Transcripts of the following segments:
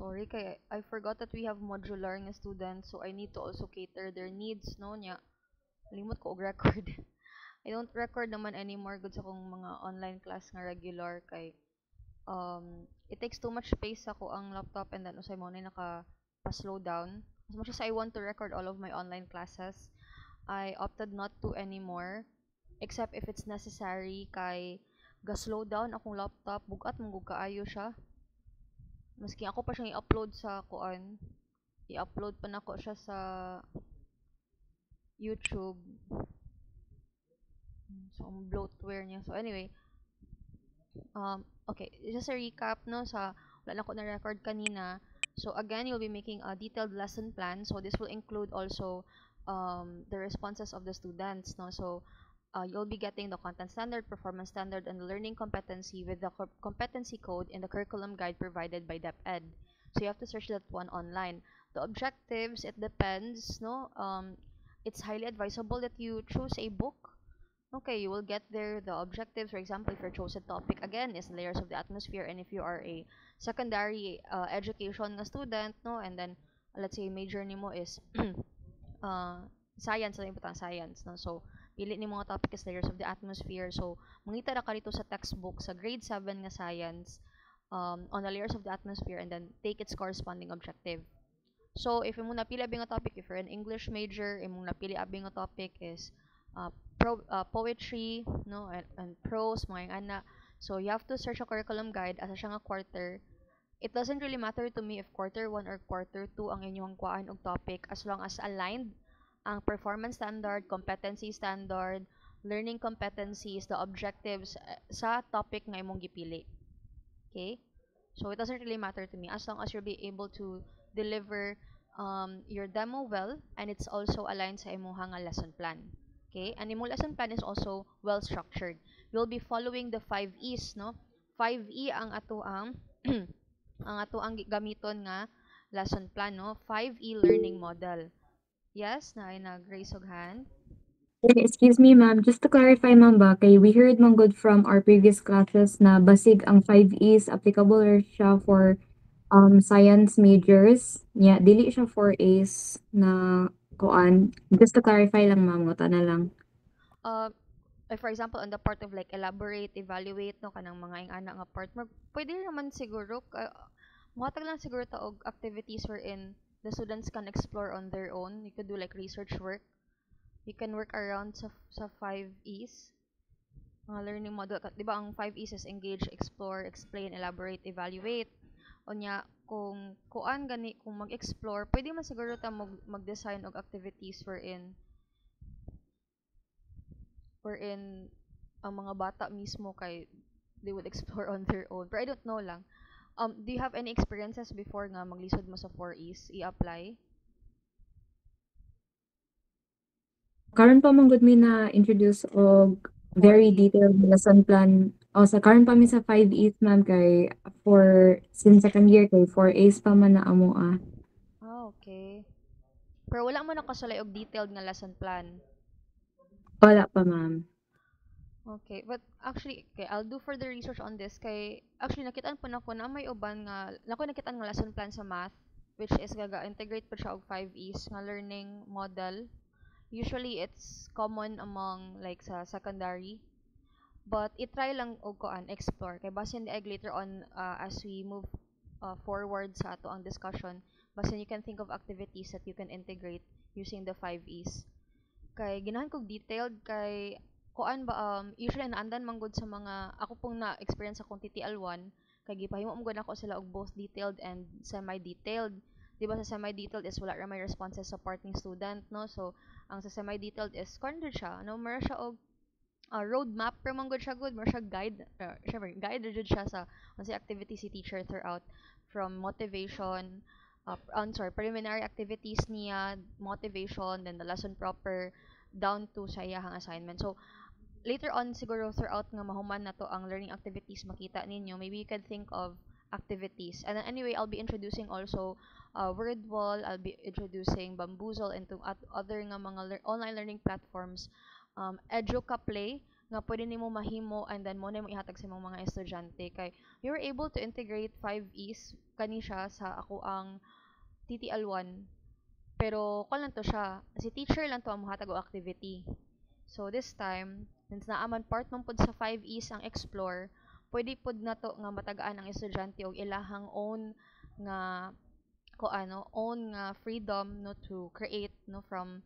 Sorry kay I forgot that we have modular nga students, so I need to also cater their needs, no nya. Limot ko og record. I don't record naman anymore gud sa kong mga online class nga regular kay it takes too much space ako ang laptop, and then usay mo na naka pa-slow down. As much as I want to record all of my online classes, I opted not to anymore, except if it's necessary kay ga-slow down akong laptop, bugat mong kaayo siya. Maski ako pa siyang i-upload sa kuan, i-upload pa nako siya sa YouTube. So, ang bloatware niya. So, anyway, okay, just a recap, no, sa wala na ko na record kanina. So, again, you'll be making a detailed lesson plan. So, this will include also the responses of the students, no. So, you'll be getting the content standard, performance standard, and the learning competency with the competency code in the curriculum guide provided by DepEd. So, you have to search that one online. The objectives, it depends, no. It's highly advisable that you choose a book. Okay, you will get there the objectives. For example, if your chosen topic again is layers of the atmosphere, and if you are a secondary education nga student, no, and then let's say major nimo is uh, science, na ibutang science, no. So pili ni mga topic is layers of the atmosphere. So mangita ra ka dito sa textbook sa grade 7 nga science on the layers of the atmosphere, and then take its corresponding objective. So if imong napili abing nga topic, if you're an English major, imong napili abing nga topic is uh, poetry, no, and prose, mga yung ana. So you have to search a curriculum guide asa siya nga quarter. It doesn't really matter to me if quarter 1 or quarter 2 ang inyong kuan og topic, as long as aligned ang performance standard, competency standard, learning competencies, the objectives sa topic nga imong gipili. Okay? So it doesn't really matter to me as long as you'll be able to deliver your demo well, and it's also aligned sa imong nga lesson plan. Okay? And imong lesson plan is also well structured. You'll be following the 5 E's, no? 5E ang ato ang ang ato ang gamiton nga lesson plan, no? 5E learning model. Yes, na ay nag-raise og hand. Excuse me, ma'am. Just to clarify, ma'am ba, kay we heard man good from our previous classes na basig ang 5 E's applicable ra siya for science majors. Yeah, dili siya for A's na kuan. Just to clarify lang, ma'am, ngota na lang. Uh, for example, on the part of like elaborate, evaluate, no, kanang mga ing ana nga part, pwede naman siguro, muhatag lang siguro ta og activities wherein the students can explore on their own. You could do like research work. You can work around sa 5 E's. Mga learning model, di ba ang 5 E's is engage, explore, explain, elaborate, evaluate. Onya, kung kuan gani, kung mag-explore, pwede man siguro ta mag-design og activities wherein ang mga bata mismo kay they would explore on their own. Pero I don't know lang. Do you have any experiences before nga maglisod mo sa 4 E's i-apply? Karon pa man gud mi na introduce og very 4E. detailed lesson plan. O sa karon pa mi sa 5 E's, ma'am, kay for since second year kay 4 A's pa man na amo ah. Okay. Pero wala mo nakasulay og detailed nga lesson plan. Wala pa, ma'am. Okay, but actually, okay, I'll do further research on this kay actually nakitaan po nako na may uban nga nako nakitaan nga lesson plan sa math, which is gaga-integrate pa siya og 5 E's nga learning model. Usually it's common among like sa secondary, but i-try lang og kuan explore kay basin diag later on as we move forward sa ato ang discussion, basin you can think of activities that you can integrate using the 5 E's. Kay ginahan kog detailed kay kuan ba usually naandan man gud sa mga ako pong na experience akong TTL1 kay gipahimo mo gud ako sila og both detailed and semi-detailed. Di ba sa semi-detailed is wala ra may responses sa part ng student, no? So ang sa semi-detailed is corner siya, no? Mara siya og roadmap pero man gud siya good, mara siya guide, syempre guide jud siya sa unsay activity si teacher throughout, from motivation, I'm sorry, preliminary activities niya, motivation, then the lesson proper, down to sa iyahang assignment. So, later on, siguro throughout nga mahuman na to ang learning activities makita ninyo, maybe you can think of activities. And then anyway, I'll be introducing also Word Wall, I'll be introducing Bamboozle, and to other nga mga online learning platforms. Educa Play, nga pwede nimo mahimo and then mo na mo ihatag sa imong mga estudyante kay we were able to integrate 5Es kani siya sa ako ang TTL1 pero kung lang to siya si teacher lang to ang mohatag og activity. So this time since naaman part man pod sa 5Es ang explore pwede pod nato nga matagaan ang estudyante og ilahang own nga ko ano own nga freedom no to create no from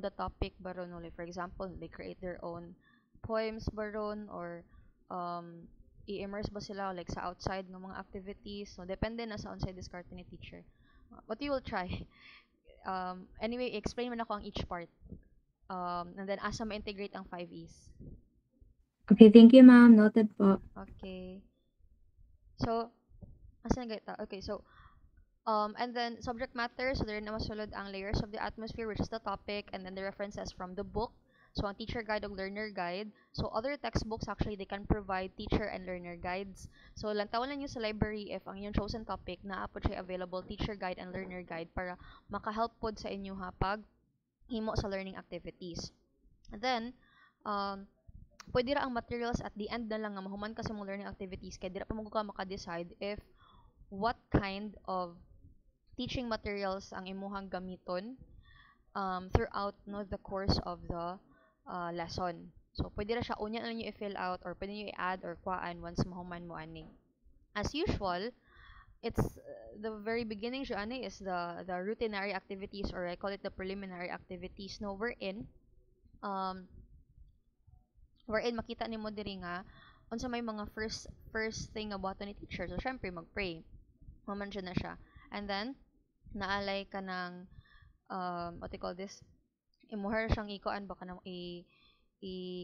the topic baron no like for example they create their own poems baron or um i-immerse ba sila like sa outside ng mga activities so depende na sa unsay discard ni teacher. But you will try anyway explain man ako ang each part and then asa ma-integrate ang 5Es. Okay, thank you, ma'am. Noted po. Okay, so asa na gayta okay so and then subject matter, so there na masulod ang layers of the atmosphere, which is the topic, and then the references from the book. So ang teacher guide o learner guide. So other textbooks actually they can provide teacher and learner guides. So lantawan lang nyo sa library if ang yung chosen topic naa po siya available teacher guide and learner guide para makahelp pod sa inyo ha pag himo sa learning activities. And then pwede ra ang materials at the end na lang nga mahuman ka sa mga learning activities kay dira pa mo ka maka-decide if what kind of teaching materials ang imuhang gamiton throughout no the course of the lesson. So pwede ra siya unya na niyo i-fill out or pwede niyo i-add or kuhaan once mahuman mo ani. As usual, it's the very beginning siya ani is the routinary activities or I call it the preliminary activities no um wherein makita nimo diri nga unsa may mga first thing about ni teacher. So syempre mag-pray. Maman siya na siya. And then naalay ka ng what they call this imuhar siyang ikuan baka nang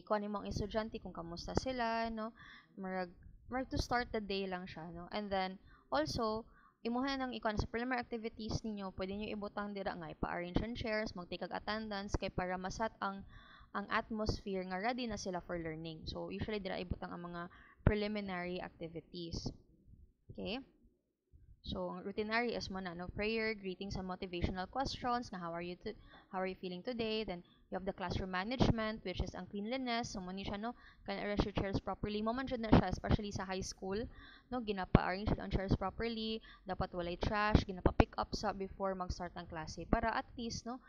kuan nimo ang estudyante kung kamusta sila no marag to start the day lang siya no and then also imuha na nang ikuan sa preliminary activities ninyo pwede niyo ibutang dira nga ipa-arrange ang chairs magtake kag attendance kay para masat ang atmosphere nga ready na sila for learning so usually dira ibutang ang mga preliminary activities. Okay. So, routinary is mo na, no? Prayer, greetings and motivational questions, na how are you feeling today? Then, you have the classroom management, which is ang cleanliness. So, mo ni siya, no? Can arrange your chairs properly. Mo man na siya, especially sa high school, no? Ginapa-arrange ang chairs properly. Dapat walay trash. Ginapa-pick up sa before mag-start ang klase. Para at least, no?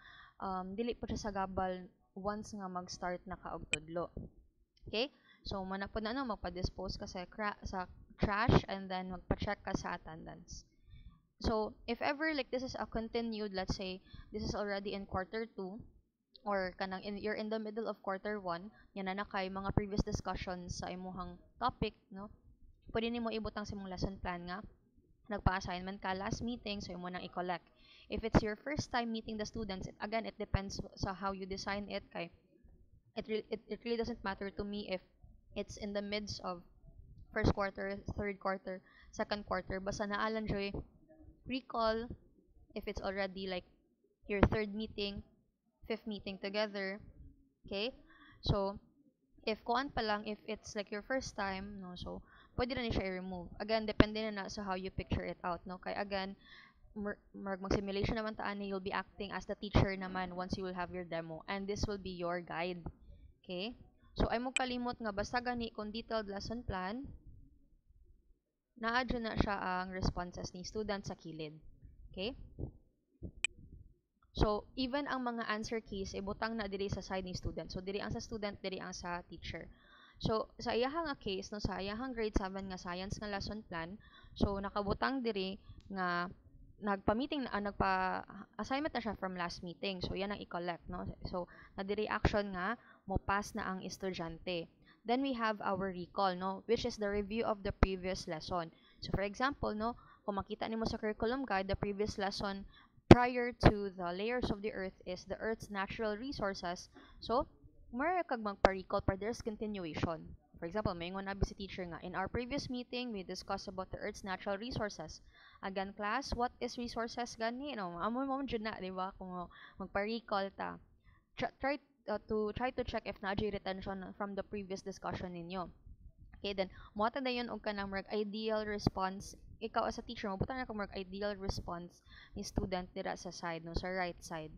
Dili po siya sa gabal once nga mag-start na kaog tudlo. Okay? So, mana po na, no? Magpa-dispose ka sa trash and then magpa-check ka sa attendance. So, if ever like this is a continued, let's say this is already in quarter 2 or kanang you're in the middle of quarter 1, yan na kay mga previous discussions sa imuhang topic, no? Pwede nimo ibutang sa imong lesson plan nga nagpa-assignment ka last meeting so imo nang i-collect. If it's your first time meeting the students, again it depends sa how you design it kay it really doesn't matter to me if it's in the midst of first quarter, third quarter, second quarter. Basta naalan joy recall if it's already like your third meeting, fifth meeting together. Okay? So, if kuan pa lang, if it's like your first time, no, so, pwede na ni siya i-remove. Again, depende na sa how you picture it out, no? Kaya again, mag-simulation naman taan you'll be acting as the teacher naman once you will have your demo. And this will be your guide. Okay? So, ay mo kalimot nga basta gani kung detailed lesson plan, na-adyo na siya ang responses ni student sa kilid. Okay? So, even ang mga answer keys, ibutang na diri sa side ni student. So, diri ang sa student, diri ang sa teacher. So, sa iyahang case, no, sa iyahang grade 7 nga science nga lesson plan, so, nakabutang diri nga nagpa-meeting nagpa-assignment na siya from last meeting. So, yan ang i-collect, no? So, na diri action nga, mo pass na ang estudyante. Then we have our recall, no, which is the review of the previous lesson. So for example, no, kung makita nimo sa curriculum guide, the previous lesson prior to the layers of the earth is the earth's natural resources. So, more kag magpa-recall para there's continuation. For example, mayingon abi si teacher nga, in our previous meeting, we discussed about the earth's natural resources. Again, class, what is resources gani? No, amo mo jud na, di ba? Kung magpa-recall ta. Try to check if na retention from the previous discussion ninyo. Okay, then moata na yun og kanang marag ideal response. Ikaw as a teacher mo butang na kag marag ideal response ni student dira sa side no sa right side.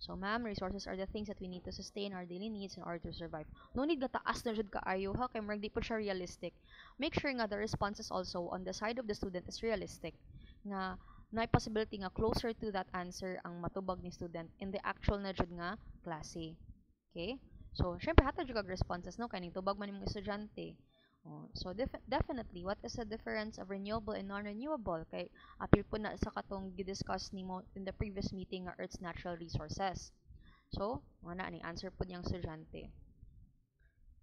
So, ma'am, resources are the things that we need to sustain our daily needs in order to survive. No need nga taas na jud kaayo ha, kay marag di po siya realistic. Make sure nga the responses also on the side of the student is realistic. Nga na possibility nga closer to that answer ang matubag ni student in the actual na jud nga klase. Okay? So, syempre hatag jud kag responses no kay ning tubag man imong estudyante. Oh, so definitely, what is the difference of renewable and non-renewable? Kay apil po na sa katong gidiscuss nimo in the previous meeting nga Earth's natural resources. So, wala ni answer po niyang estudyante.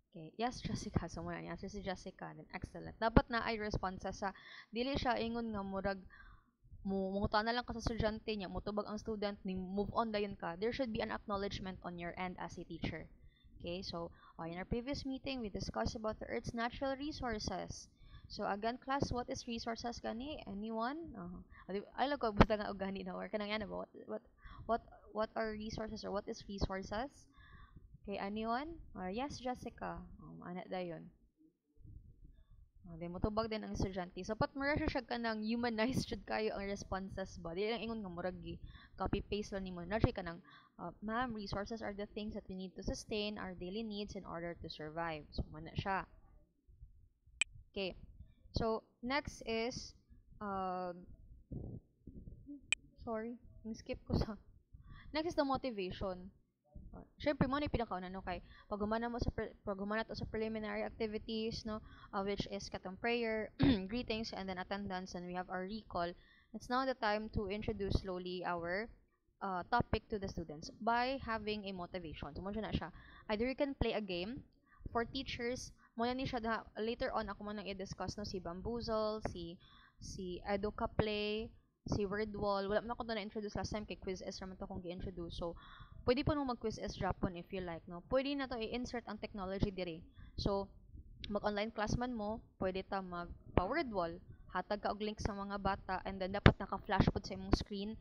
Okay, yes, Jessica. So, muna ni answer si Jessica. Then, excellent. Dapat na ay responses sa dili siya ingon nga murag munguta na lang ka sa estudyante niya, mutubag ang student, ni move on dayon ka. There should be an acknowledgement on your end as a teacher. Okay, so in our previous meeting, we discussed about the Earth's natural resources. So again, class, what is resources gani? Anyone? I like ko basta nga og gani na or kanang yan ba? What what are resources or what is resources? Okay, anyone? Or yes, Jessica. Ana dayon. Then motubag din ang estudyante. So pat mura siya kanang humanized jud kayo ang responses ba. Di lang ingon nga murag copy paste lang nimo. Na siya kanang ma'am, resources are the things that we need to sustain our daily needs in order to survive. So mana siya. Okay. So next is sorry, skip ko sa. Next is the motivation. Siyempre mo ni pinakauna no kay pag humana to sa preliminary activities no which is katong prayer, greetings and then attendance, and we have our recall. It's now the time to introduce slowly our topic to the students by having a motivation. So mo na siya. Either you can play a game for teachers. Mo na ni siya later on ako man nang i-discuss no si Bamboozle, si Educa Play, si Word Wall. Wala man ako na introduce last time kay Quiz S raman to kung gi-introduce. So pwede po nung mag-quiz S Japon if you like, no? Pwede na to i-insert ang technology dire. So, mag-online class man mo, pwede ta mag-powered wall, hatag ka og link sa mga bata, and then dapat naka-flash po sa imong screen,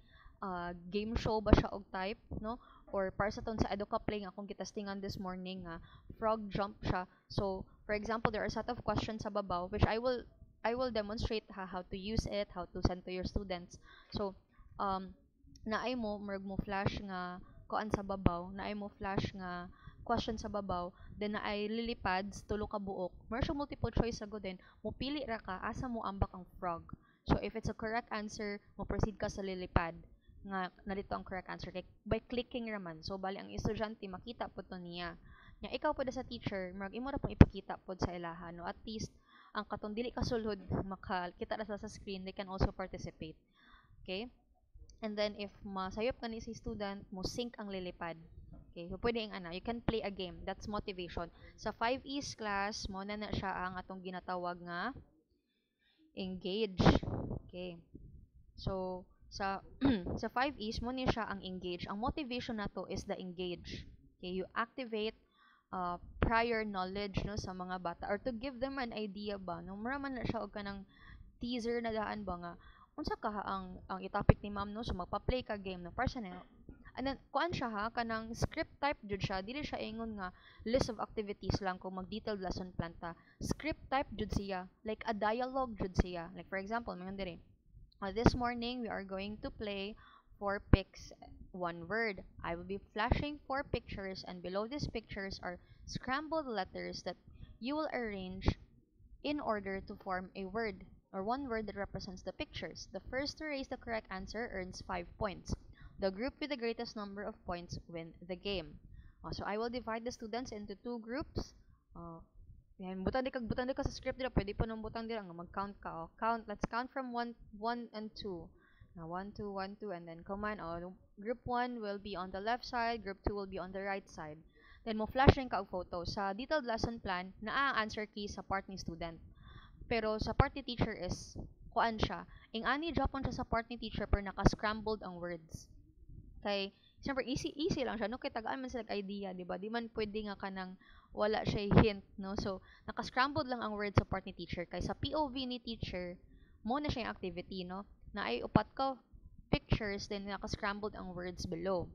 game show ba siya og type, no? Or para sa ton sa Educa Play nga akong gitastingan this morning nga, frog jump siya. So, for example, there are a set of questions sa babaw, which I will demonstrate how to use it, how to send to your students. So, naay mo flash nga kuan sa babaw, naay mo flash nga question sa babaw, then naay lilipads tulo ka buok. Meron multiple choice sa din. Mo pili ra ka asa mo ambak ang frog. So if it's a correct answer, mo proceed ka sa lilipad nga nalito ang correct answer kay by clicking raman. So bali ang estudyante makita pud to niya. Nya ikaw pud sa teacher, mag imo ra pong ipakita pud sa ilaha no at least ang katong dili ka sulod makakita ra sa screen, they can also participate. Okay? And then, if masayop ka ni si student, mo sync ang lilipad. Okay, so pwede ang you can play a game. That's motivation. Sa 5Es class, mo na siya ang atong ginatawag nga engage. Okay. So, sa sa 5Es, mo ni siya ang engage. Ang motivation nato is the engage. Okay, you activate prior knowledge no sa mga bata or to give them an idea ba no maraman na siya og kanang teaser na daan ba nga unsa ka ang i-topic ni ma'am no so magpa-play ka game no personal and then kuan siya ha kanang script type jud siya dili siya ingon nga list of activities lang kung mag detailed lesson plan ta script type jud siya like a dialogue jud siya like for example mga dire this morning we are going to play 4 pics 1 word. I will be flashing 4 pictures and below these pictures are scrambled letters that you will arrange in order to form a word or one word that represents the pictures. The first to raise the correct answer earns 5 points. The group with the greatest number of points win the game. So I will divide the students into 2 groups. Butang di ka sa script dira, pwede po nang butang dira nga mag-count ka. Let's count from 1 and 2. Now 1 2 1 2 and then command group 1 will be on the left side, group 2 will be on the right side. Then mo flash rin ka og photo. Sa detailed lesson plan, naa ang answer key sa part ni student. Pero sa part ni teacher is kuan siya. Ing ani Japon siya sa part ni teacher pero naka-scrambled ang words. Kay siyempre easy lang siya no kay tagaan man sila idea, di ba? Di man pwede nga kanang wala siya hint, no? So naka-scrambled lang ang words sa part ni teacher kay sa POV ni teacher mo na siya yung activity, no? Na ay upat ka pictures then naka-scrambled ang words below.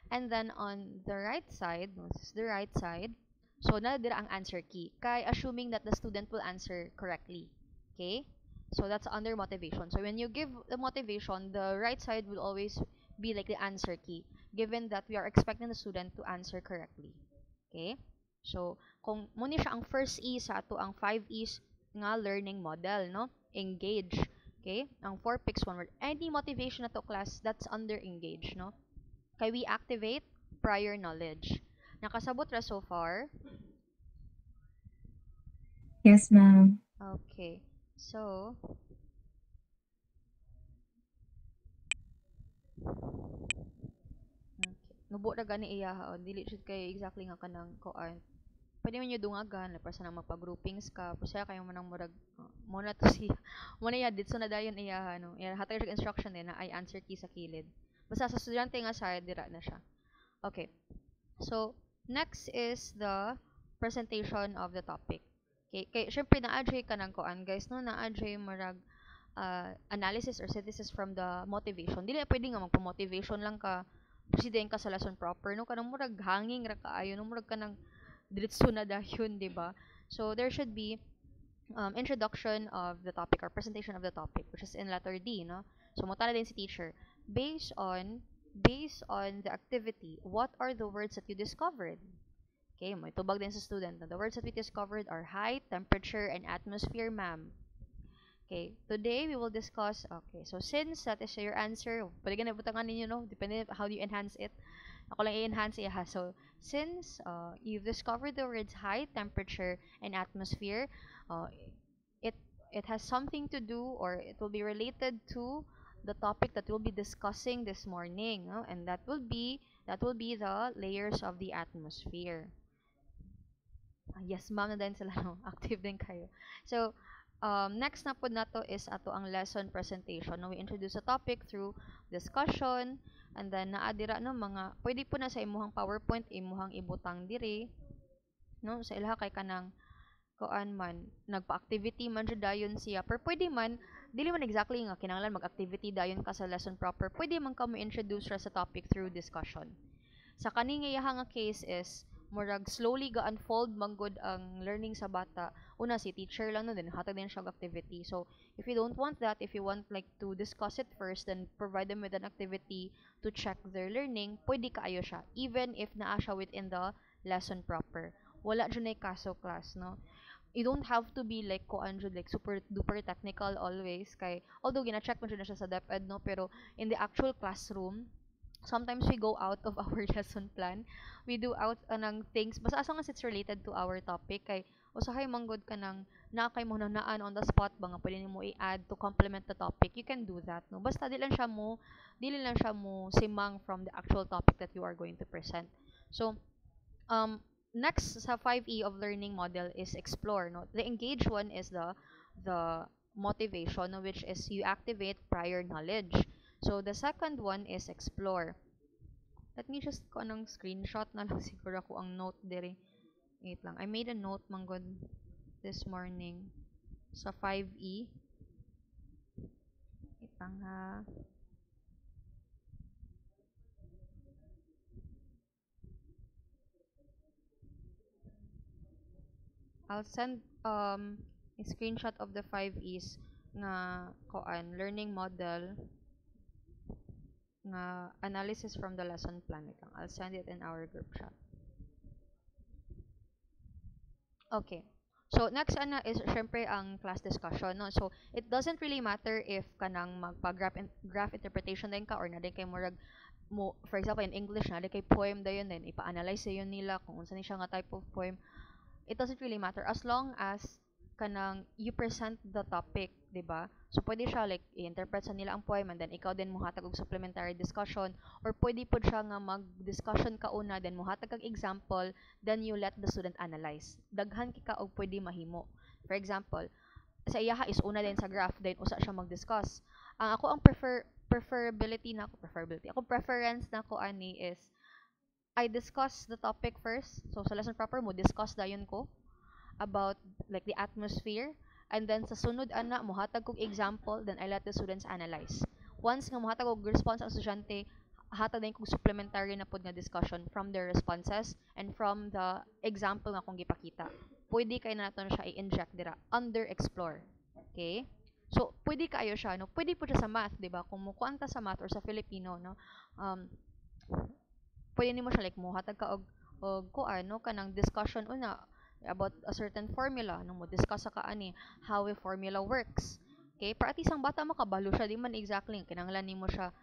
And then on the right side, this is the right side. So na dira ang answer key kay assuming that the student will answer correctly. Okay? So that's under motivation. So when you give the motivation, the right side will always be like the answer key, given that we are expecting the student to answer correctly. Okay? So, kung muna siya ang first E sa ato ang 5 E's nga learning model, no? Engage. Okay? Ang 4 picks one word. Any motivation na to class, that's under engage, no? Kay we activate prior knowledge. Nakasabot ra so far? Yes, ma'am. Okay. So, okay. Nubo ra gani iya ha. Dili jud kay exactly nga kanang kuan. Pwede man nyo dungagan, like, para nang magpa-groupings ka, pasaya kayo mo nang murag, muna to siya, muna ya, dito na dayon iya, no, yan, hatag siya instruction din, na ay answer key sa kilid. Basta sa estudyante nga side, dira na siya. Okay, so, next is the presentation of the topic. Okay, kay, syempre, na-adjay ka ng koan, guys, no, na-adjay murag, analysis or synthesis from the motivation. Dili pwede nga magpa-motivation lang ka, president ka sa lesson proper, no, kanang murag hanging ra kaayo, no, murag ka ng diretso na dayon, di ba? So there should be introduction of the topic or presentation of the topic, which is in letter D, no? So mutala din si teacher, based on the activity, what are the words that you discovered? Okay, may tubag din sa student na the words that we discovered are height, temperature, and atmosphere, ma'am. Okay, today we will discuss, okay, so since that is your answer, pwede ka na butangan ninyo, no? Depende how do you enhance it. Ako lang i-enhance ha. So, since you've discovered the words height, temperature, and atmosphere, uh, it it has something to do, or it will be related to the topic that we'll be discussing this morning, no? And that will be the layers of the atmosphere. Yes, ma'am na din sila, no? Active din kayo. So, next na po nato is ato ang lesson presentation. No? We introduce a topic through discussion, and then naadira no mga pwede po na sa imuhang PowerPoint imuhang ibutang diri, no, sa ilaha kay kanang kuan man nagpa-activity man jud dayon siya, pero pwede man dili man exactly nga kinahanglan mag-activity dayon ka sa lesson proper, pwede man ka mo introduce ra sa topic through discussion. Sa kani nga iyaha nga case is murag slowly ga-unfold manggod ang learning sa bata. Una si teacher lang no, then hatag din siya og activity. So if you don't want that, if you want like to discuss it first, then provide them with an activity to check their learning, pwede kaayo siya even if naa siya within the lesson proper. Wala jud nay kaso class, no. You don't have to be like kuan jud like super duper technical always, kay although gina-check man jud na siya sa DepEd, no, pero in the actual classroom sometimes we go out of our lesson plan. We do out ng things basta as long as it's related to our topic, kay usahay manggod ka ng na kay mo naan on the spot ba nga pwede nimo i-add to complement the topic, you can do that, no, basta dili lang siya mo simang from the actual topic that you are going to present. So next sa 5E of learning model is explore, no. The engage one is the motivation, no, which is you activate prior knowledge. So the second one is explore. Let me just ko anong screenshot na lang siguro ko ang note diri. Wait lang. I made a note manggod this morning sa 5E. Wait lang ha. I'll send a screenshot of the 5E's nga koan learning model nga analysis from the lesson plan. Wait lang. I'll send it in our group chat. Okay. So, next ana is syempre ang class discussion, no? So, it doesn't really matter if kanang graph interpretation din ka or na din kay murag mo, for example, in English na din kay poem dayon din ipa-analyze yun nila kung unsa ni siya nga type of poem. It doesn't really matter as long as kanang you present the topic, 'di ba? So pwede siya like i-interpret sa nila ang poem and then ikaw din muhatag og supplementary discussion, or pwede pod siya nga mag-discussion ka una then muhatag kag example, then you let the student analyze. Daghan kika og pwede mahimo. For example, sa iyaha is una din sa graph then usa siya mag-discuss. Ang ako ang preference na ko ani is I discuss the topic first. So sa lesson proper mo discuss dayon ko about like the atmosphere, and then sa sunod ana mohatag kog example, then I let the students analyze. Once nga mohatag og response ang estudyante, hatag din kog supplementary na pod nga discussion from their responses and from the example nga akong gipakita. Pwede kay na nato siya i-inject dira under explore. Okay? So, pwede kayo siya, no? Pwede po siya sa math, di ba? Kung mukuan ta sa math or sa Filipino, no? Um, pwede nimo siya like mo hatag ka og kuan no kanang discussion una about a certain formula no mo discuss sa kaani how a formula works. Okay, para at isang bata makabalo siya di man exactly kinahanglan nimo siya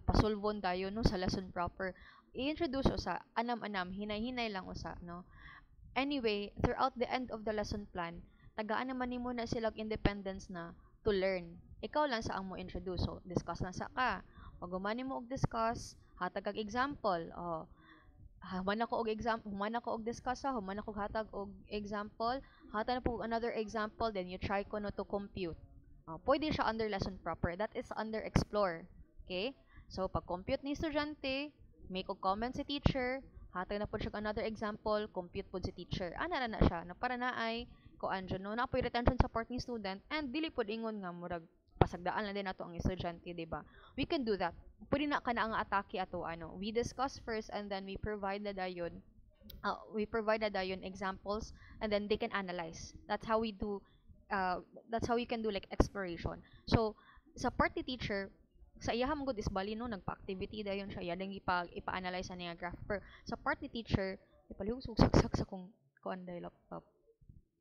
pasulbon dayon no sa lesson proper. I-introduce sa anam-anam, hinay-hinay lang usa no. Anyway, throughout the end of the lesson plan, tagaan naman nimo na silang independence na to learn. Ikaw lang sa ang mo introduce. So, discuss lang sa ka. Pag mo og discuss, hatag kag example. Oh, human ako og example, human ako og discuss, human ako hatag og example, hatag na po og another example, then you try ko no to compute. Pwede siya under lesson proper. That is under explore. Okay? So, pag compute ni estudyante, make og comment si teacher, hatag na po siya another example, compute po si teacher. Ana na siya, na para na ay kuan dyan, no? Napoy retention support ni student, and dili po ingon nga, murag, pasagdaan lang din nato ang estudyante, di ba? We can do that. Pwede na ka na ang atake ato, ano. We discuss first, and then we provide na dayon, examples, and then they can analyze. That's how we do, that's how you can do like exploration. So, sa part ni teacher, sa iya hamgod is bali no nagpa-activity dayon siya yan ipa-analyze niya graph per sa part ni teacher ipalihog saksak sa kung kuan day laptop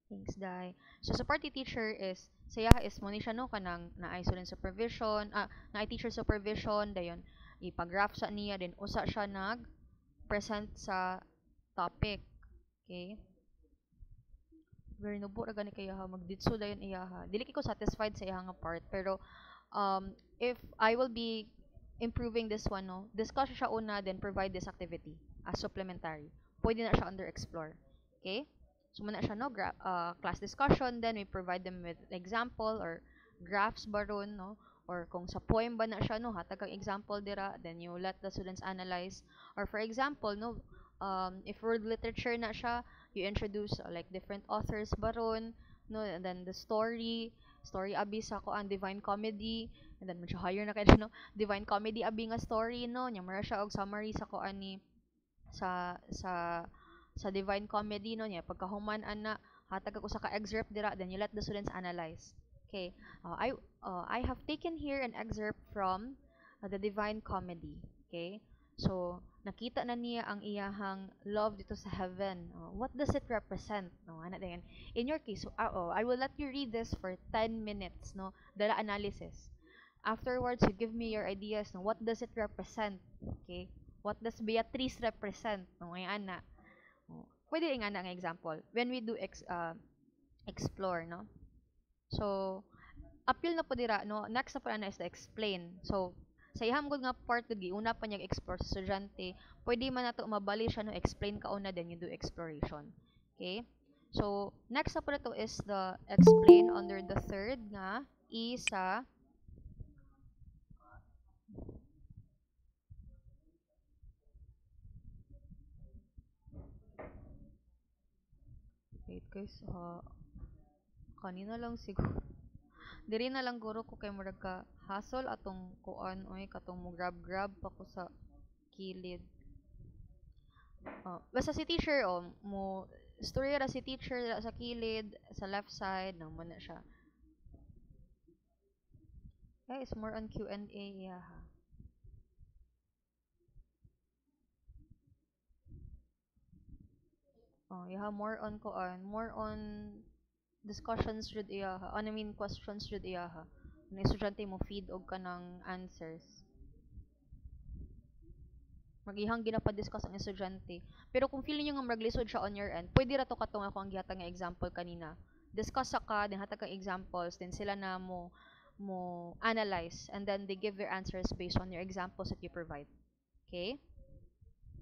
thanks dai so sa part ni teacher is saya is mo ni siya no kanang naay student supervision naay teacher supervision dayon ipa-graph sa niya then usa siya nag present sa topic okay very nubo ra gani kaya ha magditso dayon iya ha dili ko satisfied sa iya nga part pero if I will be improving this one, no, discuss siya una, then provide this activity as supplementary. Pwede na siya under explore. Okay? So, muna siya, no, class discussion, then we provide them with example or graphs ba ron, no, or kung sa poem ba na siya, no, hatag kang example dira, then you let the students analyze. Or for example, no, if word literature na siya, you introduce like different authors ba ron, no, and then the story abi sa ko ang Divine Comedy and then medyo higher na kayo no Divine Comedy abi nga story no nya mara siya og summary sa ko ani sa Divine Comedy no nya pagkahuman ana hatag ako sa ka excerpt dira then you let the students analyze okay I have taken here an excerpt from the Divine Comedy okay so nakita na niya ang iyahang love dito sa heaven. What does it represent? No, ana din. In your case, I will let you read this for 10 minutes, no? Dala analysis. Afterwards, you give me your ideas, no? What does it represent? Okay? What does Beatrice represent? No, ngay ana. Pwede nga na ang example. When we do explore, no? So, appeal na po dira, no? Next na po na is the explain. So, sa iham gud nga part gud una pa niya explore sa estudyante pwede man nato mabali siya no explain ka una then you do exploration okay so next na po nato is the explain under the third nga isa wait guys kanina lang siguro diri na lang guro ko kay murag ka hassle atong kuan oy katong mo grab pa ko sa kilid basta si teacher mo story ra si teacher sa kilid sa left side nang mo na siya it's more on Q&A yeah ha yeah more on kuan more on discussions jud iya ha I mean questions jud iya ha ang estudyante mo feed og kanang answers magihang ginapa-discuss ang estudyante pero kung feeling niyo nga maglisod siya on your end pwede ra to katong ako ang gihatag nga example kanina discuss sa ka then hatag kang examples then sila na mo analyze and then they give their answers based on your examples that you provide okay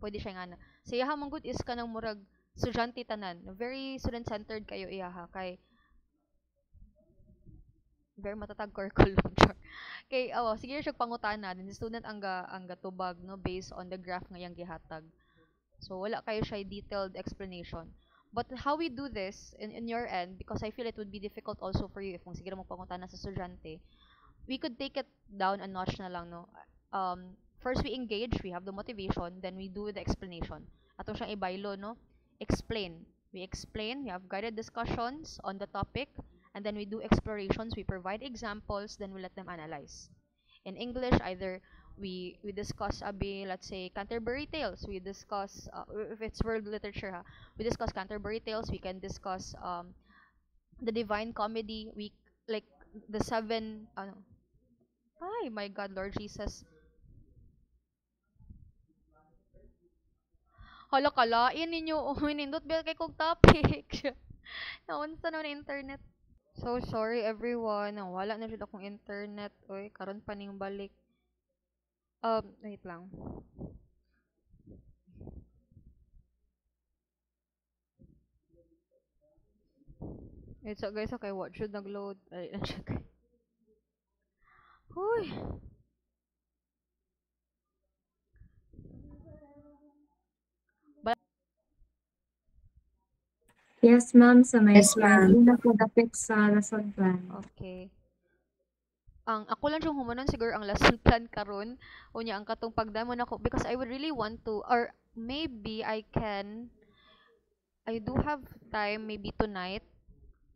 pwede siya nga na sa iyaha mong good is kanang murag estudyante tanan very student centered kayo iyaha kay very matatag curriculum char. Kay sige siya pangutana din student ang gatubag no based on the graph nga yang gihatag. So wala kayo siya detailed explanation. But how we do this in your end because I feel it would be difficult also for you if kung sige mo pangutana sa estudyante, we could take it down a notch na lang no. First we engage, we have the motivation, then we do the explanation. Atong siyang ibaylo no. Explain. We explain, we have guided discussions on the topic And then we do explorations, we provide examples, then we let them analyze. In English, either we discuss let's say Canterbury Tales. We discuss if it's world literature, ha, we discuss Canterbury Tales. We can discuss the Divine Comedy. We like the seven. Ay, my God, Lord Jesus. Hala kalain ninyo minindot bil kay kog topic. Naunsa na internet. So sorry everyone. Wala na jud akong internet. Oy, karon pa ning balik. Wait lang. Wait, so guys, okay, what should nag-load? Ay, na siya kay. Huy. Yes, ma'am. So may Yes, slide ma'am. na po dapit sa lesson plan. Okay. Ang ako lang yung humunon siguro ang lesson plan karon unya ang katong pagdamo nako because I would really want to, or maybe I do have time maybe tonight.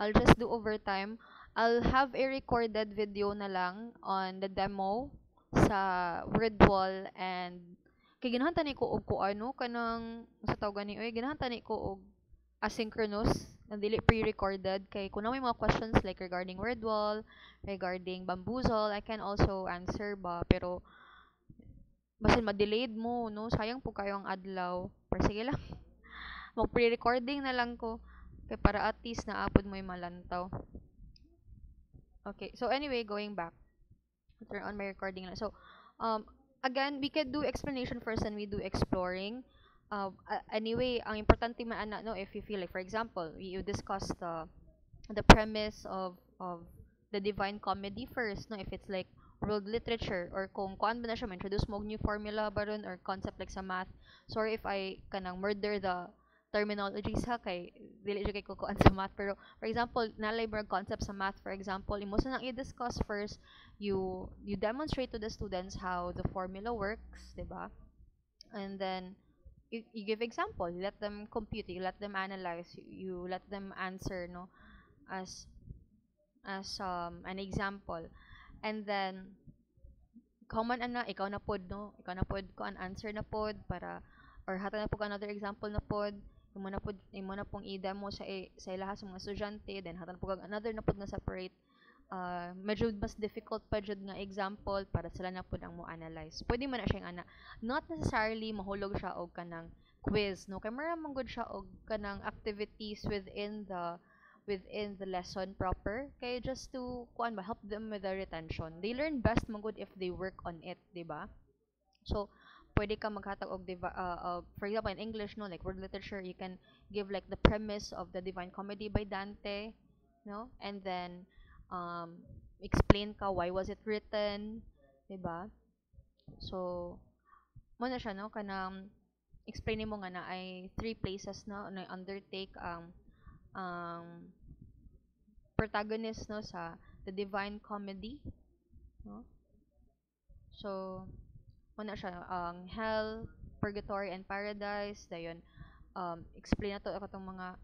I'll just do overtime. I'll have a recorded video na lang on the demo sa Wordwall, and kay ganahan tani ko og ano kanang sa tawag gani oy ganahan tani ko og asynchronous na dili pre-recorded, kay kung na may mga questions like regarding Wordwall, regarding Bamboozle, I can also answer ba, pero basin ma-delayed mo no, sayang po kayo ang adlaw. Pero sige lang, mag pre-recording na lang ko kay para at least naapod mo yung malantaw. Okay, so anyway, going back, turn on my recording lang. So again, we can do explanation first and we do exploring. Anyway, ang importante man no, if you feel like, for example, you discuss the premise of the Divine Comedy first, no, if it's like world literature, or kung kuan ba na siya, introduce mo og new formula baron or concept like sa math. Sorry if I kanang murder the terminologies ha, kay dili jud kay ko kuan sa math, pero for example nalay mga concept sa math, for example imo sa nang i-discuss first, you demonstrate to the students how the formula works, 'di ba? And then you give example, you let them compute, you let them analyze, you let them answer, no, as an example. And then common ana ikaw na pod, no, ikaw na pod ko an answer na pod para, or hatag na po another example na pod, imo na pong i-demo sa ilaha sa mga estudyante, then hatag na po another na pod na separate, medyo mas difficult pa jud nga example para sila na pod ang mo analyze. Pwede man na siya ana, not necessarily mahulog siya og kanang quiz, no, kay mara man gud siya og kanang activities within the lesson proper, kay just to kuan ba, help them with the retention. They learn best man gud if they work on it, di ba? So pwede ka maghatag og for example in English, no, like world literature, you can give like the premise of the Divine Comedy by Dante, no, and then explain ka why was it written, di ba? So mo na siya, no, kanang explain mo nga na ay three places na undertake ang protagonist, no, sa the Divine Comedy, no. So mo na siya ang hell, purgatory, and paradise. Dayon explain na to katong mga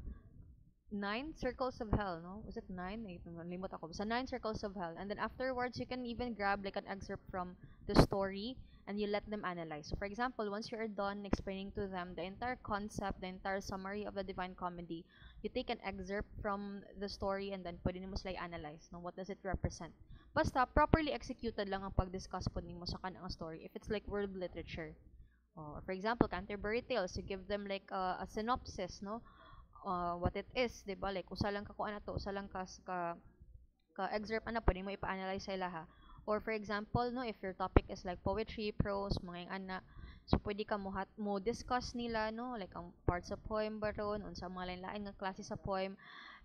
nine circles of hell, no? Was it nine? Ay, limot ako. Sa nine circles of hell. And then afterwards, you can even grab like an excerpt from the story and you let them analyze. So for example, once you are done explaining to them the entire concept, the entire summary of the Divine Comedy, you take an excerpt from the story and then pwede mo sila analyze, no? What does it represent? Basta properly executed lang ang pag-discuss po nimo sa kanang story. If it's like world literature, or for example, Canterbury Tales, you give them like a synopsis, no? What it is, 'di ba? Like usa lang ka ko ana to, usa lang ka excerpt ana pwede mo ipa-analyze sa ilaha. Or for example, no, if your topic is like poetry, prose, mga yung ana, so pwede ka mo discuss nila, no, like ang parts of poem baron, unsa mga lain-lain nga klase sa poem,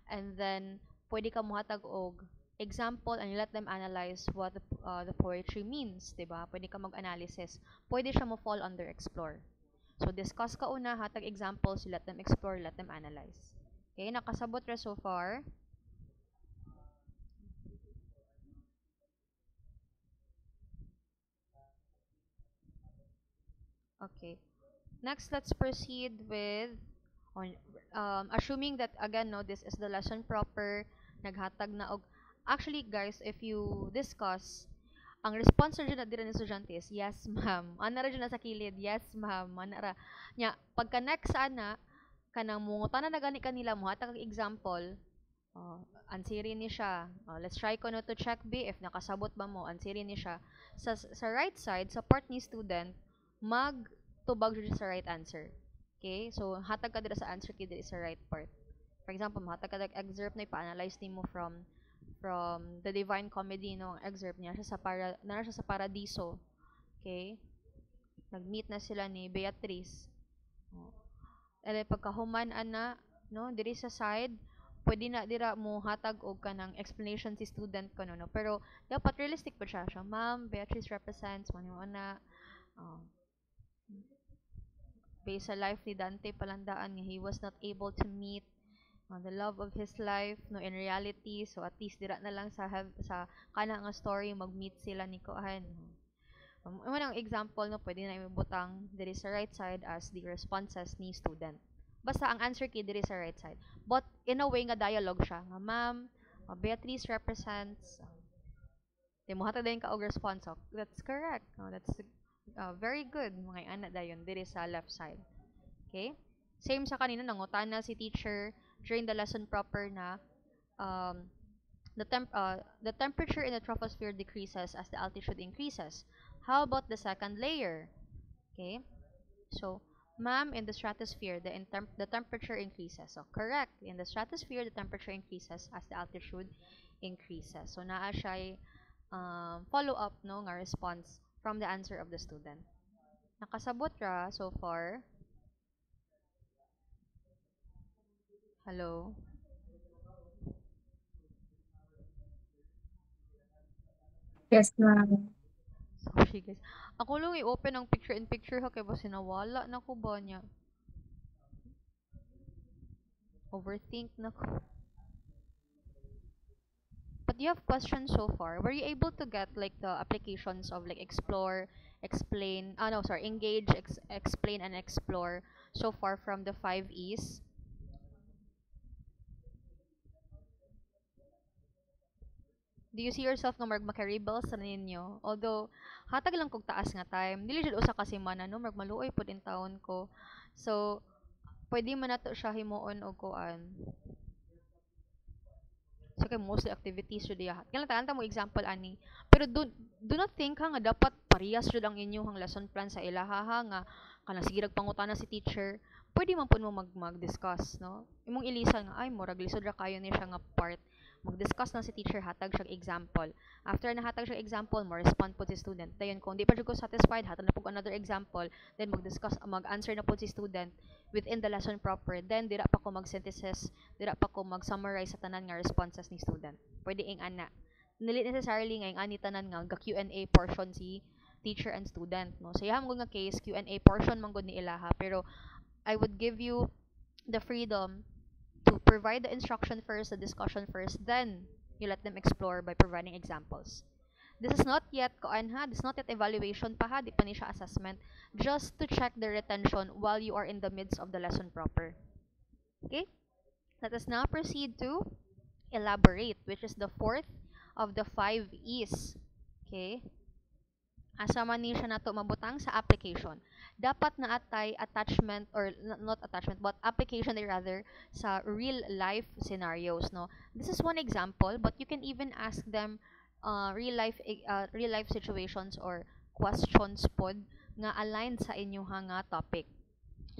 and then pwede ka mohatag og example and you let them analyze what the poetry means, 'di ba? Pwede ka mag-analysis. Pwede siya mo fall under explore. So discuss ka una, hatag examples, you let them explore, let them analyze. Okay, nakasabot ra so far? Okay. Next, let's proceed with on assuming that again, no, this is the lesson proper, naghatag na og actually guys, if you discuss ang response ra na dira ni estudyante is yes ma'am, ana ra dyan na sa kilid, yes ma'am, ana ra nya pagka next ana kanang mungutana na gani kanila mo hatag kag example. Oh, ansiri ni siya. Oh, let's try ko no to check B if nakasabot ba mo. Ansiri ni siya. Sa right side, sa part ni student, magtubag siya sa right answer. Okay? So, hatag ka dira sa answer kay dira sa right part. For example, hatag ka excerpt na ipa-analyze nimo from the Divine Comedy no ang excerpt niya siya sa siya sa paradiso. Okay? Nag-meet na sila ni Beatrice. Oh. And then pagkahuman ana no diri sa side pwede na dira mo hatag og kanang explanation si student kuno no pero dapat realistic pa siya ma'am Beatrice represents mo na uh, based sa life ni Dante palandaan nga he was not able to meet the love of his life no in reality so at least dira na lang sa kana nga story mag-meet sila ni Kuan. Unang example no pwede na ibutang diri sa right side as the responses ni student. Basta ang answer kay diri sa right side. But in a way nga dialogue siya nga ma'am, Beatrice represents di mo hatag din ka og response. Oh, that's correct. Oh, that's very good mga ana dayon diri sa left side. Okay? Same sa kanina nangutana si teacher during the lesson proper na um, the temperature in the troposphere decreases as the altitude increases. How about the second layer? Okay? So, ma'am, in the stratosphere, the temperature increases. So, correct. In the stratosphere, the temperature increases as the altitude increases. So, naa siya follow-up no nga response from the answer of the student. Nakasabot ra so far. Hello? Yes, ma'am. Sorry guys. Ako lang i-open ang picture-in-picture ha kaya ba sinawala na ko ba niya? Overthink na ko. But do you have questions so far? Were you able to get like the applications of like explore, explain, no, sorry, engage, explain, and explore so far from the 5 E's? Do you see yourself nga marg makaribel sa ninyo? Although, hatag lang kog taas nga time. Dili jud usa ka semana no, marg maluoy pud in taon ko. So, pwede man nato siya himuon og kuan. So, kay mostly activities jud diha. Kailan ta mo example ani. Pero do not think ha nga dapat parehas jud ang inyong lesson plan sa ilaha ha nga kanang sige pangutana si teacher. Pwede man pud mo mag-discuss, no? Imong ilisan nga ay murag lisod ra kayo ni siya nga part mag-discuss na si teacher hatag siya example. After na hatag siya example, mo respond po si student. Dayon kung di pa jud ko satisfied, hatag na po another example, then mag-discuss mag-answer na po si student within the lesson proper. Then dira pa ko mag-synthesis, dira pa ko mag-summarize sa tanan nga responses ni student. Pwede ing ana. Dili necessarily nga ing ani tanan nga ga Q&A portion si teacher and student, no. Sa iyang nga case Q&A portion man gud ni ilaha, pero I would give you the freedom to provide the instruction first, the discussion first, then you let them explore by providing examples. This is not yet koan ha, this is not yet evaluation pa ha, di pa ni siya assessment, just to check the retention while you are in the midst of the lesson proper. Okay? Let us now proceed to elaborate, which is the fourth of the 5 E's. Okay? Asa man ni siya nato mabutang sa application. Dapat na atay attachment or not attachment but application rather sa real life scenarios, no. This is one example but you can even ask them real life situations or questions pod nga aligned sa inyong nga topic.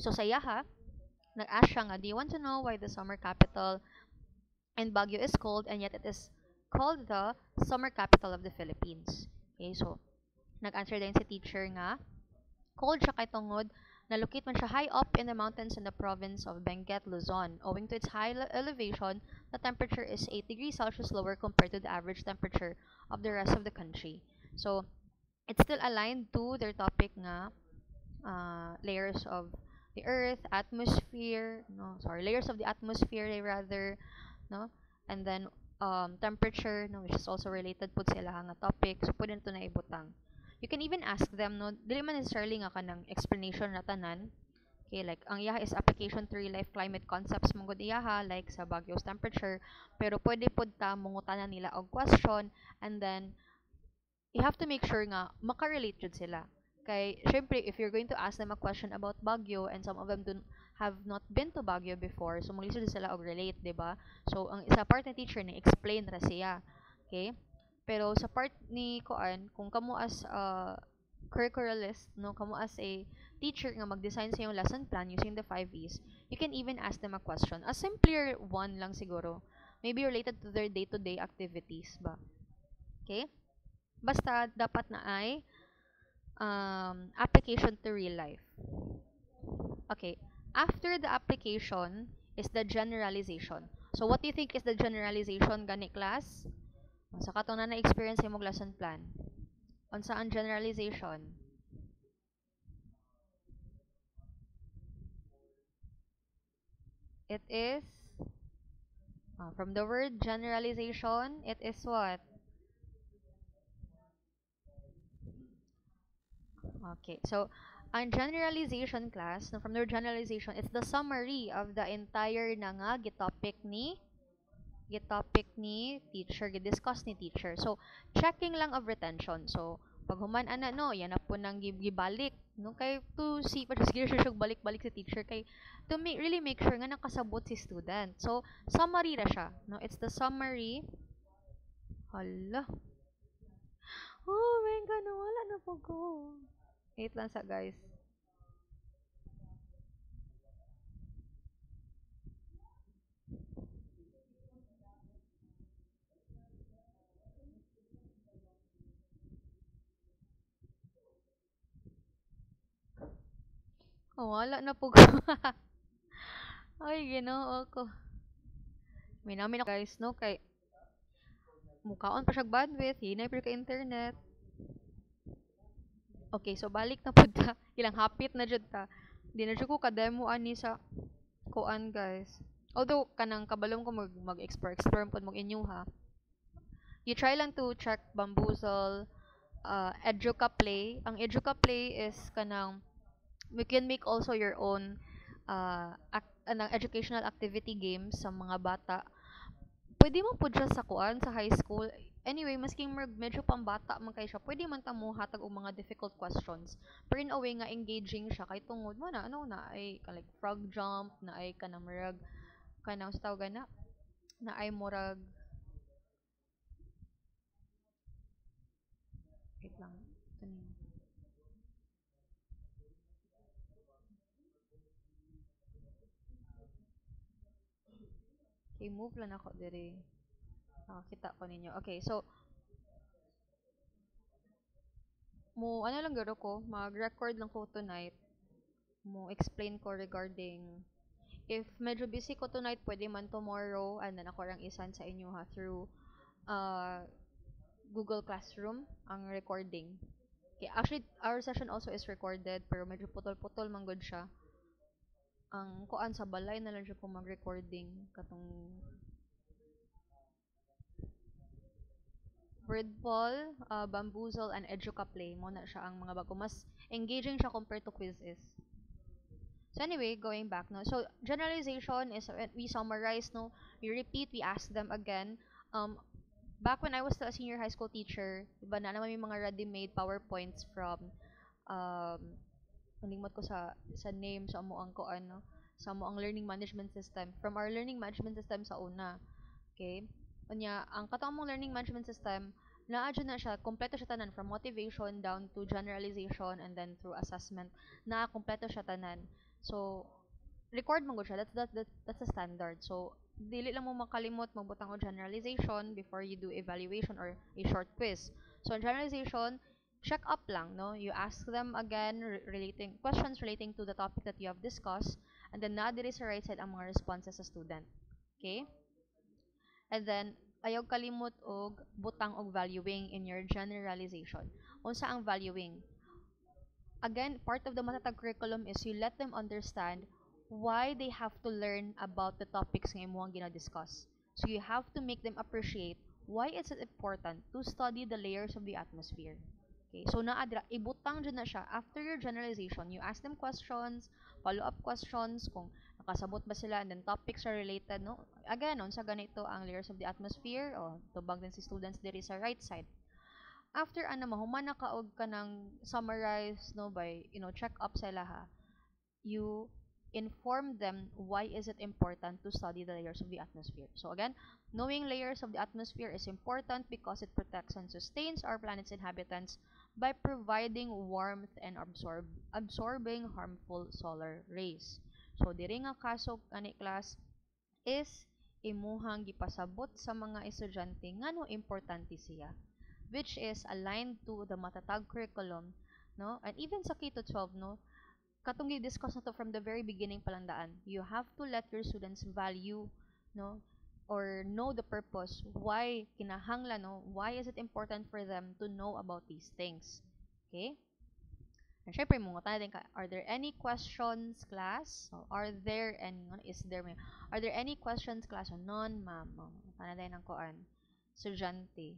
So saya ha nag-ask siya nga, do you want to know why the summer capital in Baguio is cold and yet it is called the summer capital of the Philippines? Okay, so nag-answer din si teacher nga cold siya kay tungod na-locate man siya high up in the mountains in the province of Benguet, Luzon. Owing to its high elevation, the temperature is 8 degrees Celsius lower compared to the average temperature of the rest of the country. So, it's still aligned to their topic nga layers of the earth, atmosphere, no, sorry, layers of the atmosphere rather, no, and then temperature, no, which is also related po sila nga topic. So, pwede to na ibutang. You can even ask them, no, dili man necessarily nga kanang explanation na tanan. Okay, like ang iyaha is application to real life climate concepts mong gud iyaha like sa Baguio's temperature, pero pwede pod ta mungutanan nila og question, and then you have to make sure nga makarelate jud sila. Kay syempre if you're going to ask them a question about Baguio and some of them don't have not been to Baguio before, so maglisod sila og relate, 'di ba? So ang isa part ng teacher ni explain ra siya. Okay? Pero sa part ni Koan, kung kamo as curricularist, no, kamo as a teacher nga mag-design sa yung lesson plan using the 5 E's, you can even ask them a question. A simpler one lang siguro. Maybe related to their day-to-day activities ba? Okay? Basta dapat na ay application to real life. Okay. After the application is the generalization. So what do you think is the generalization gani class? Sa katong na na-experience sa imong lesson plan. Unsa ang generalization? It is from the word generalization, it is what? Okay. So ang generalization class, no, from the word generalization, it's the summary of the entire na nga gitopic ni teacher, gidiscuss ni teacher. So, checking lang of retention. So, pag human ana no, yan na po nang gibalik, no, kay to see pa sige siya balik-balik sa teacher kay to really make sure nga nakasabot si student. So, summary ra siya, no? It's the summary. Hala. Oh my god, nawala na po ko. Wait lang sa guys. Oh, wala na po ko. Ay, ginoo ko. May namin ako guys, no? Kay mukhaon pa siya bandwidth, hinay pa ka internet. Okay, so balik na po ta. Ilang hapit na jud ta. Di na jud ko ka-demo ani sa kuan guys. Although kanang kabalom ko mag-explore pod mag inyo ha. You try lang to check Bamboozle, Educa Play. Ang Educa Play is kanang we can make also your own anang educational activity games sa mga bata. Pwede mo po siya sa kuan sa high school. Anyway, masking medyo pambata man kay siya, pwede man ta mo hatag og mga difficult questions. Pero in a way nga engaging siya kay tungod mo na ano na ay like frog jump, na ay kanang murag kanang sa tawag na ay murag wait lang. Kanin. Okay, move lang ako dire. Nakakita ko ninyo. Okay, so mo ano lang garo ko, mag-record lang ko tonight. Mo explain ko regarding if medyo busy ko tonight, pwede man tomorrow, and then ako rang isan sa inyo ha through uh, Google Classroom ang recording. Okay, actually our session also is recorded pero medyo putol-putol man gud siya. Ang kuan sa balay na lang siya ko mag-recording katong Birdball, Bamboozle, and Educa Play. Mo na siya ang mga bago. Mas engaging siya compared to quizzes. So anyway, going back no. So generalization is we summarize no, we repeat, we ask them again. Back when I was still a senior high school teacher, iba na naman may mga ready-made PowerPoints from um nalimot ko sa name sa amo ang ko ano, sa amo ang learning management system. From our learning management system sa una. Okay? Unya, ang katong mong learning management system, naadyo na siya, kompleto siya tanan from motivation down to generalization and then through assessment. Na kompleto siya tanan. So, record mo siya. That's a standard. So, dili lang mo makalimot magbutang og generalization before you do evaluation or a short quiz. So, generalization, check up lang, no? You ask them again relating questions relating to the topic that you have discussed, and then na diri sa right side ang mga responses sa student. Okay? And then, ayaw kalimot og butang og valuing in your generalization. Unsa ang valuing? Again, part of the matatag curriculum is you let them understand why they have to learn about the topics nga imuhang gina-discuss. So you have to make them appreciate why is it important to study the layers of the atmosphere. Okay, so naadra ibutang dyan na siya after your generalization. You ask them questions, follow-up questions kung nakasabot ba sila, and then topics are related, no? Again, sa ganito ang layers of the atmosphere, o tubag din si students diri sa right side. After mahuman na kaog ka ng summarize, no, by check up sa laha, you inform them why is it important to study the layers of the atmosphere. So again, knowing layers of the atmosphere is important because it protects and sustains our planet's inhabitants by providing warmth and absorbing harmful solar rays. So diri nga kaso ani class is imuhang gipasabot sa mga estudyante ngano importante siya, which is aligned to the matatag curriculum, no, and even sa K to 12, no, katong gi-discuss na to from the very beginning palandaan. You have to let your students value, no, or know the purpose, why kinahanglan, no, why is it important for them to know about these things. Okay? And syempre, mga tayo din ka, are there any questions, class? So, are there any questions, class? O, none, ma'am. Tana din ang koan. Estudyante.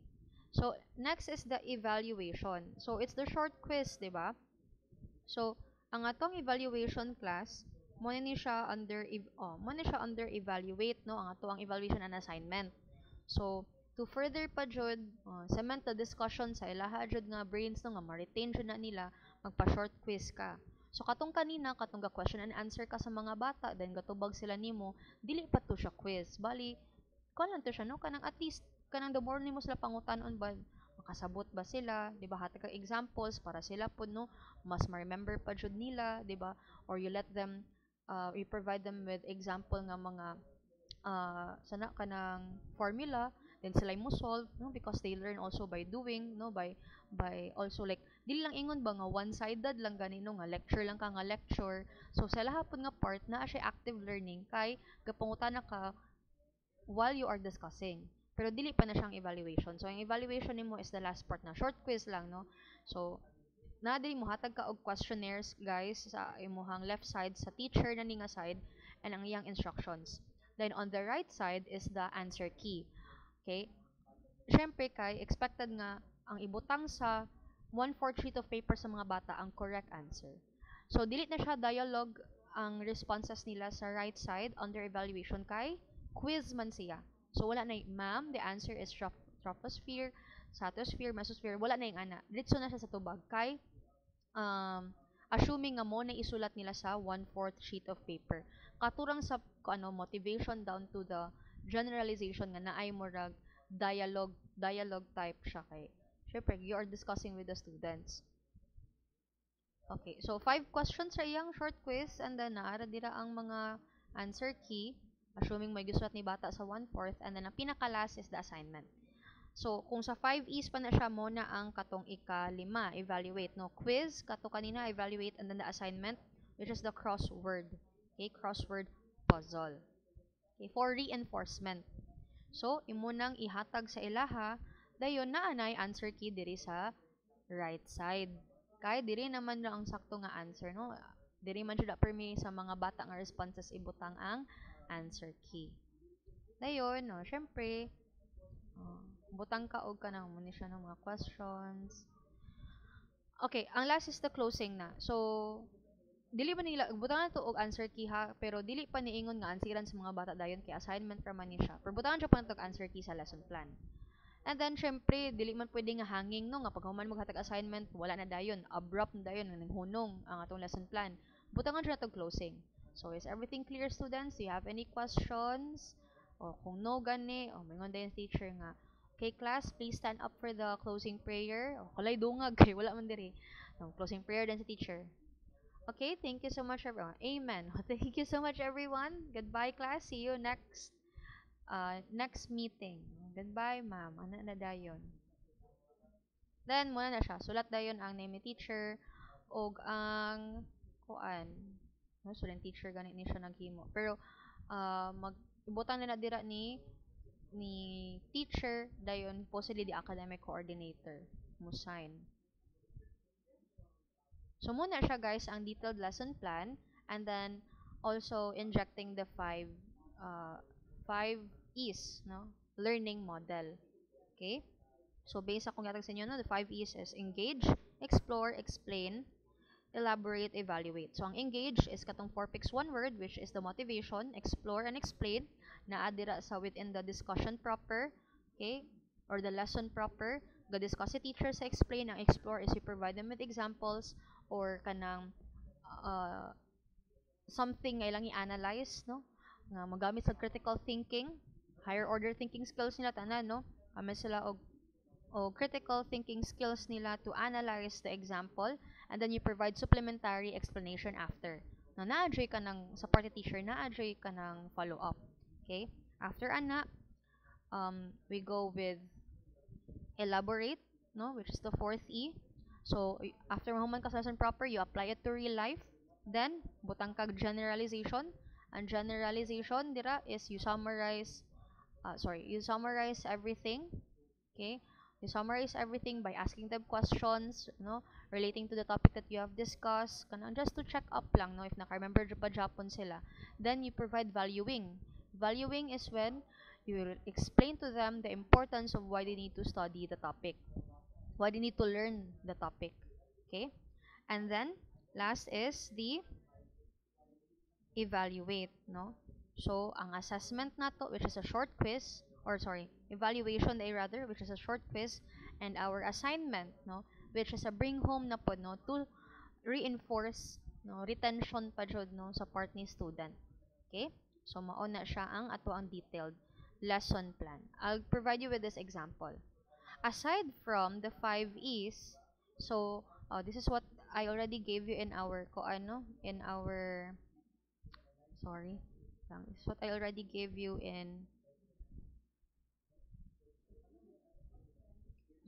So, next is the evaluation. So, it's the short quiz, di ba? So, ang atong evaluation class, mo ni siya under evaluate, no, ang ato ang evaluation and assignment. So, to further pa jud cement the discussion sa ilaha jud nga brains, no, nga ma-retain jud na nila, magpa-short quiz ka. So katong kanina, katong ga question and answer ka sa mga bata, then gatubag sila nimo, dili pa to siya quiz. Bali, lang to siya, no, kanang at least kanang the more nimo sila pangutanon ba, makasabot ba sila, di ba, hatag ka examples para sila po, no, mas ma-remember pa jud nila, di ba, or you let them you provide them with example nga mga sana kanang formula, then sila mo solve, no, because they learn also by doing, no, by also like dili lang ingon ba nga one-sided lang ganino nga lecture lang ka nga lecture. So sa hapon nga part na siya active learning kay gapangutana ka while you are discussing, pero dili pa na siyang evaluation. So ang evaluation nimo is the last part na short quiz lang, no. So na dili mo hatag ka og questionnaires, guys, sa imuhang left side sa teacher na ni nga side, and ang iyang instructions. Then on the right side is the answer key. Okay? Syempre kay expected nga ang ibutang sa 1/4 sheet of paper sa mga bata ang correct answer. So dili na siya dialogue ang responses nila sa right side under evaluation kay quiz man siya. So wala na ma'am, the answer is troposphere, stratosphere, mesosphere, wala na yung ana. Diretso na siya sa tubag kay assuming nga mo na isulat nila sa 1/4 sheet of paper. Katurang sa motivation down to the generalization nga naay murag dialogue type siya kay syempre you are discussing with the students. Okay, so 5 questions sa iyang short quiz, and then naara dira ang mga answer key assuming may gisulat ni bata sa 1/4, and then ang pinaka last is the assignment. So, kung sa 5 E's pa na siya mo na ang katong ika-5, evaluate, no? Quiz, kato kanina, evaluate, and then the assignment, which is the crossword. Okay, crossword puzzle. Okay, for reinforcement. So, imo nang ihatag sa ilaha, dayon na anay answer key diri sa right side. Kay diri naman na ang sakto nga answer, no? Diri man siya permi sa mga bata nga responses ibutang ang answer key. Dayon, no, syempre, butang ka og kanang muni siya ng mga questions. Okay, ang last is the closing na. So, dili pa nila butang na to og answer key ha, pero dili pa niingon nga ansiran sa mga bata dayon kay assignment ra man ni siya. Pero butangan siya pa na to answer key sa lesson plan. And then syempre dili man pwede nga hanging, no, nga pag human maghatag assignment wala na dayon, abrupt na dayon nang hunong ang atong lesson plan. Butangan siya na to closing. So is everything clear, students? Do you have any questions? O kung no gani, mingon dayon teacher nga, okay, class, please stand up for the closing prayer. O, kulay dungag kay wala man diri. Closing prayer din sa teacher. Okay, thank you so much everyone. Amen. Thank you so much everyone. Goodbye class. See you next meeting. Goodbye ma'am. Ano na dayon. Then muna na siya. Sulat dayon ang name ni teacher og ang kuan. No, student teacher gani ni siya naghimo. Pero ibutang na dira ni teacher dayon possibly the academic coordinator mo sign. So muna siya guys ang detailed lesson plan, and then also injecting the 5 E's, no, learning model. Okay? So based akong gatag sa inyo, no, the 5 E's is engage, explore, explain, elaborate, evaluate. So, ang engage is katong 4 picks one word, which is the motivation, explore, and explain, na adira sa within the discussion proper, okay, or the lesson proper. Ga discuss si teacher sa explain. Ang explore is you provide them with examples or kanang uh, something nga ilang i-analyze, no? Nga magamit sa critical thinking, higher order thinking skills nila tanan, no? Kami sila o critical thinking skills nila to analyze the example, and then you provide supplementary explanation after. Na na-adjay ka ng sa party teacher, na-adjay ka ng follow-up. Okay? After ana, we go with elaborate, no, which is the fourth E. So, after mahuman ka sa lesson proper, you apply it to real life. Then, butang kag generalization. And generalization, dira, is you summarize everything. Okay? You summarize everything by asking them questions, no, relating to the topic that you have discussed, kanang just to check up lang, no, if naka-remember pa Japon sila. Then you provide valuing. Valuing is when you will explain to them the importance of why they need to study the topic, why they need to learn the topic. Okay? And then last is the evaluate, no? So, ang assessment nato, which is a short quiz, or sorry, evaluation day rather, which is a short quiz, and our assignment, no, which is a bring home na pod, no, to reinforce, no, retention pa jud, no, sa part ni student. Okay? So, mao na siya ang ato ang detailed lesson plan. I'll provide you with this example. Aside from the 5 E's, so, this is what I already gave you in our, in our, sorry, this is what I already gave you in,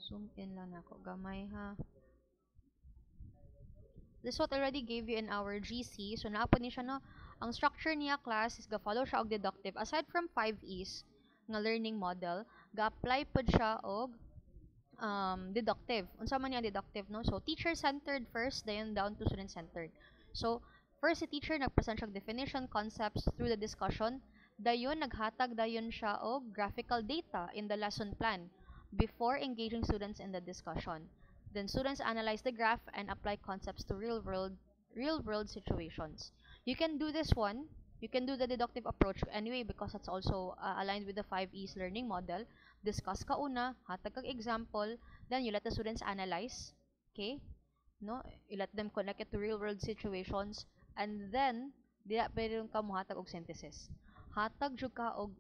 zoom in lang ako, gamay ha. This is what I already gave you in our GC. So, naapod ni siya, no? Ang structure niya, class, is ga-follow siya og deductive. Aside from 5 E's, nga learning model, ga-apply pod siya og deductive. Unsa man niya deductive, no? So, teacher-centered first, then down to student-centered. So, first, si teacher nag-present siya definition, concepts through the discussion. Dayon, naghatag dayon siya og graphical data in the lesson plan before engaging students in the discussion. Then, students analyze the graph and apply concepts to real-world situations. You can do this one. You can do the deductive approach anyway because it's also aligned with the 5 E's learning model. Discuss ka una, hatag kag example, then you let the students analyze, okay? No, you let them connect it to real world situations, and then dila pwede ka mo hatag og synthesis. Hatag jud ka og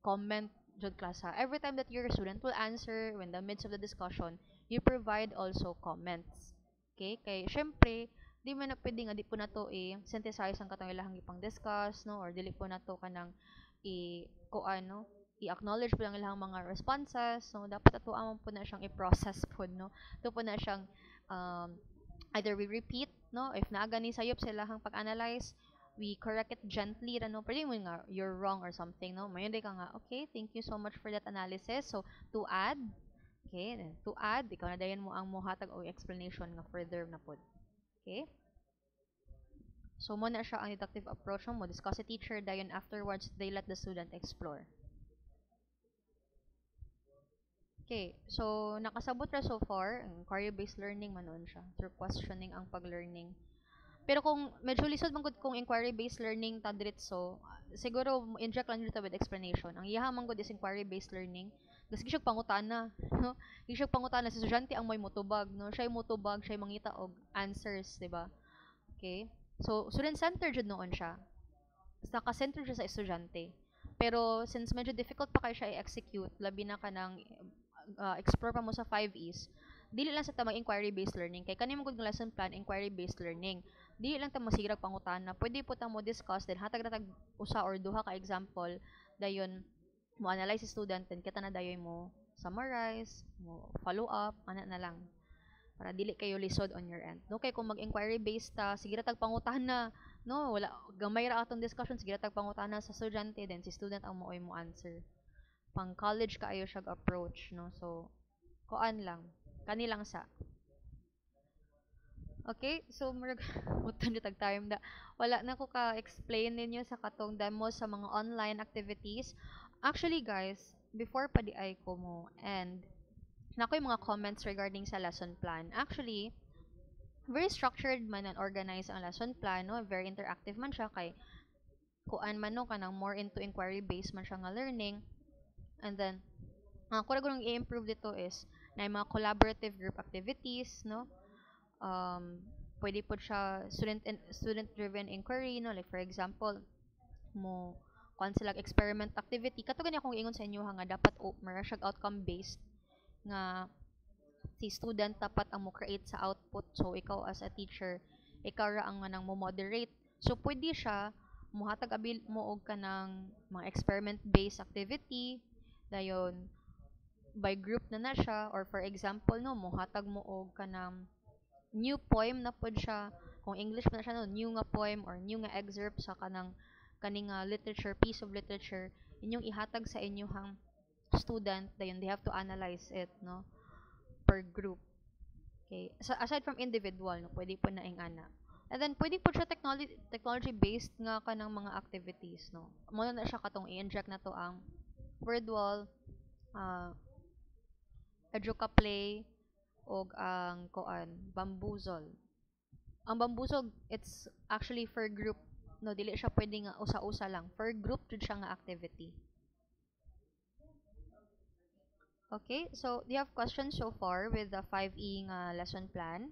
comment jud class ha. Every time that your student will answer in the midst of the discussion, you provide also comments. Okay? Kay syempre, di man na pwede nga di po na to synthesize ang katong ilahang ipang discuss, no, or dili po na to kanang no, i-acknowledge po lang ilang mga responses. So, dapat ato amon po na siyang i-process po, no? Ito po na siyang either we repeat, no? If naagani sayop sila hang pag-analyze, we correct it gently, no? Pwede mo nga, you're wrong or something, no? Mayon ka nga, okay, thank you so much for that analysis. So, to add, okay, to add, ikaw na dayon mo ang mohatag o explanation nga further na po. Okay? So, mo na siya ang deductive approach mo. Discuss the teacher, dayon afterwards, they let the student explore. Okay, so nakasabot ra so far, ang inquiry-based learning manon siya, through questioning ang pag-learning. Pero kung medyo lisod man gud kung inquiry-based learning ta diretso, siguro inject lang dito with explanation. Ang iyaha man gud is inquiry-based learning. Kasi siya pangutana, no? Siya pangutana sa estudyante ang may motubag, no? Siya motubag, siya mangita og answers, di ba? Okay? So, student-centered jud noon siya. Naka-center siya sa estudyante. Pero since medyo difficult pa kay siya i-execute, labi na kanang explore pa mo sa 5 E's, dili lang sa tamang inquiry-based learning. Kay kanimo gud lesson plan, inquiry-based learning. Dili lang ta masigirag pangutana. Pwede po ta mo discuss, then hatag ratag usa or duha ka example, dayon mo analyze student, then kita na dayon mo summarize, mo follow up, ana na lang. Para dili kayo lisod on your end. No, kay kung mag-inquiry based ta, sige ratag pangutana, no, wala gamay ra atong discussion, sige ratag pangutana sa estudyante, then si student ang mooy mo answer. Pang college kaayo siya approach, no. So, kuan lang, kani lang sa. Okay, so murag mutan tag time da. Wala na ko ka explain ninyo sa katong demo sa mga online activities. Actually, guys, before pa di ay ko mo and na ko yung mga comments regarding sa lesson plan. Actually, very structured man and organized ang lesson plan, no? Very interactive man siya kay kuan man no kanang more into inquiry based man siya nga learning. And then kung gulong i-improve dito is na yung mga collaborative group activities, no? Pwede po siya student driven inquiry, no? Like for example, mo kuan sila experiment activity kato gani akong ingon sa inyo ha, nga dapat mara siya outcome based nga si student dapat ang mo create sa output. So ikaw as a teacher, ikaw ra ang nang mo moderate. So pwede siya muhatag abil mo og kanang mga experiment based activity dayon by group na siya, or for example no muhatag mo og kanang new poem na pod siya, kung English man na siya no, new nga poem or new nga excerpt sa kanang kaning literature, piece of literature, inyong ihatag sa inyong student, dayon they have to analyze it, no, per group. Okay. So, aside from individual, no, pwede po na ing ana. And then, pwede po siya technology-based nga kanang mga activities, no. Muna na siya katong i-inject na to ang word wall, educa play, og ang koan, bamboozle. Ang bamboozle, it's actually for group, no, dili siya pwede nga usa-usa lang. For group, jud siya nga activity. Okay, so do you have questions so far with the 5E nga lesson plan?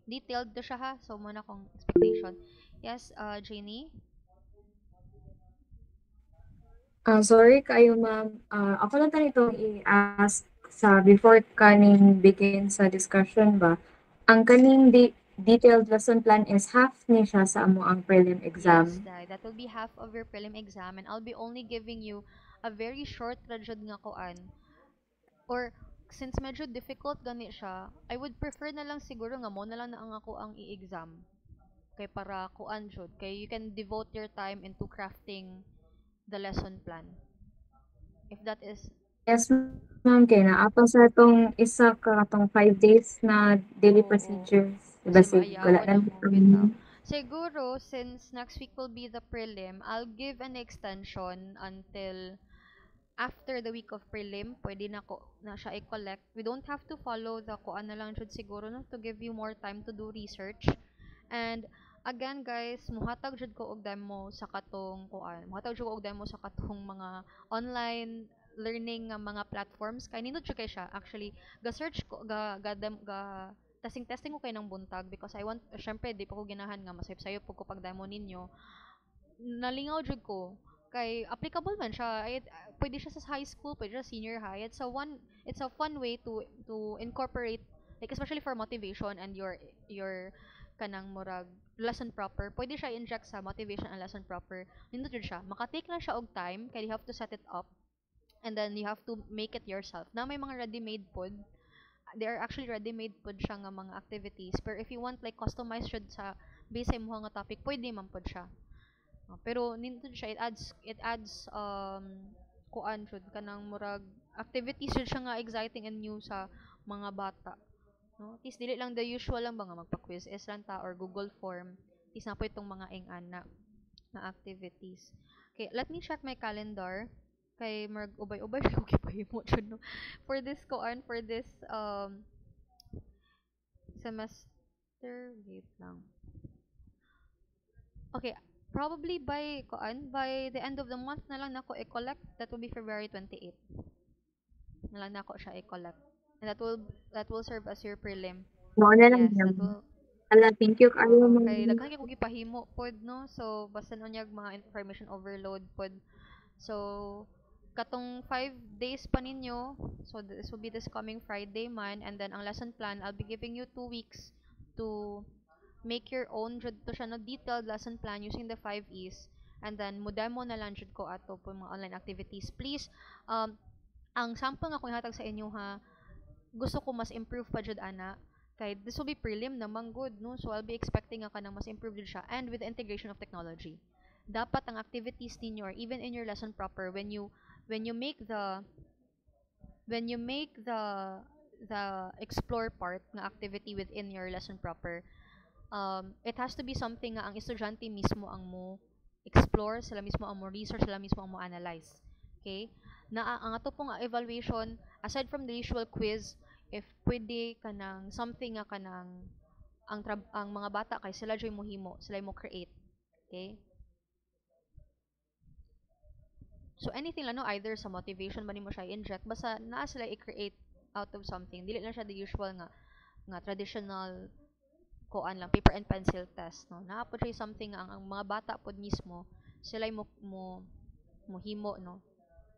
Detailed to siya ha, so muna kong expectation. Yes, Janie? Sorry kayo ma'am. Ako lang tani itong i-ask sa before kaning begin sa discussion ba. Ang kaning detailed lesson plan is half ni siya sa amo ang prelim Yes, exam. that will be half of your prelim exam, and I'll be only giving you a very short rajud nga koan. Or since medyo difficult gani siya, I would prefer na lang siguro nga mo na lang na ang ako ang i-exam. Kay para kuan jud, kay you can devote your time into crafting the lesson plan. If that is Yes ma'am, kay naa pa sa itong isa ka katong 5 days na daily oo, procedures. Diba kasi sig wala maayawan na na mo bitaw. um, Siguro since next week will be the prelim, I'll give an extension until after the week of prelim, pwede na ko na siya i-collect. We don't have to follow the kuan na lang jud siguro no, to give you more time to do research. And again guys, muhatag jud ko og demo sa katong kuan. Muhatag jud ko og demo sa katong mga online learning nga mga platforms kay nindot jud kay siya. Actually, ga-search ko testing ko kay ng buntag because I want syempre di pa ko ginahan nga masayop-sayop ko pag demo ninyo. Nalingaw jud ko kay applicable man siya. Pwede siya sa high school, pwede siya senior high. It's a fun way to incorporate, like especially for motivation and your kanang murag lesson proper. Pwede siya inject sa motivation and lesson proper. Nindot jud siya. Makatake lang siya og time kay you have to set it up and then you have to make it yourself. Na may mga ready-made pod. They are actually ready-made pod siya nga mga activities. Pero if you want like customize siya sa base sa imong nga topic, pwede man pod siya. Pero nindot siya, it adds kuan jud kanang murag activities jud siya nga exciting and new sa mga bata, no? At least dili lang the usual lang ba nga magpa-quiz is lang ta or Google form. At least na po itong mga ing-ana na activities. Okay, let me check my calendar kay murag ubay-ubay ko gipahimo jud no for this koan for this semester. Wait lang. Okay, probably by the end of the month na lang nako i-collect. That will be February 28. Na lang nako siya i-collect. And that will serve as your prelim. mao na lang Yes, that ma'am. will Hala, thank you kayo oo, kay ma'am. daghan kay ko gipahimo pod no. So basta unyag mga information overload pod. So katong 5 days pa ninyo. So this will be this coming Friday man, and then ang lesson plan I'll be giving you 2 weeks to make your own jud to siya no detailed lesson plan using the 5 E's, and then mo demo na lang jud ko ato po mga online activities. Please ang sample nga kung ihatag sa inyo ha, gusto ko mas improve pa jud ana kay this will be prelim naman good no, so I'll be expecting nga kanang mas improve jud siya, and with the integration of technology dapat ang activities ninyo or even in your lesson proper when you make the when you make the explore part ng activity within your lesson proper, it has to be something nga ang estudyante mismo ang mo explore, sila mismo ang mo research, sila mismo ang mo analyze. Okay? Na ang ato pong evaluation, aside from the usual quiz, if pwede kanang something nga kanang ang mga bata kay sila joy mohimo, sila mo create. Okay? So anything lang no, either sa motivation ba nimo siya inject basta naa sila i-create out of something. Dili na siya the usual nga traditional kuan lang paper and pencil test no. Naa po siya something nga ang mga bata pod mismo sila mohimo no.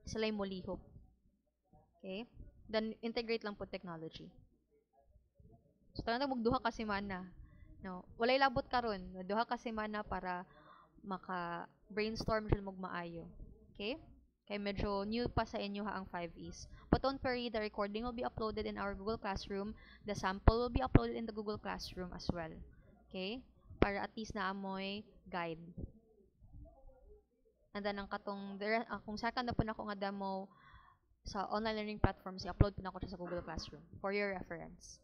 Sila mo lihok. Okay? Then integrate lang po technology. So tanang magduha ka semana. No, walay labot karon. Duha ka semana para maka brainstorm jud mo maayo. Okay? Kay medyo new pa sa inyo ha ang 5Es. But don't worry, the recording will be uploaded in our Google Classroom. The sample will be uploaded in the Google Classroom as well. Okay? Para at least naamoy guide. And then ang katong kung second na po nako nga demo sa online learning platforms, i-upload po na ko siya sa Google Classroom for your reference.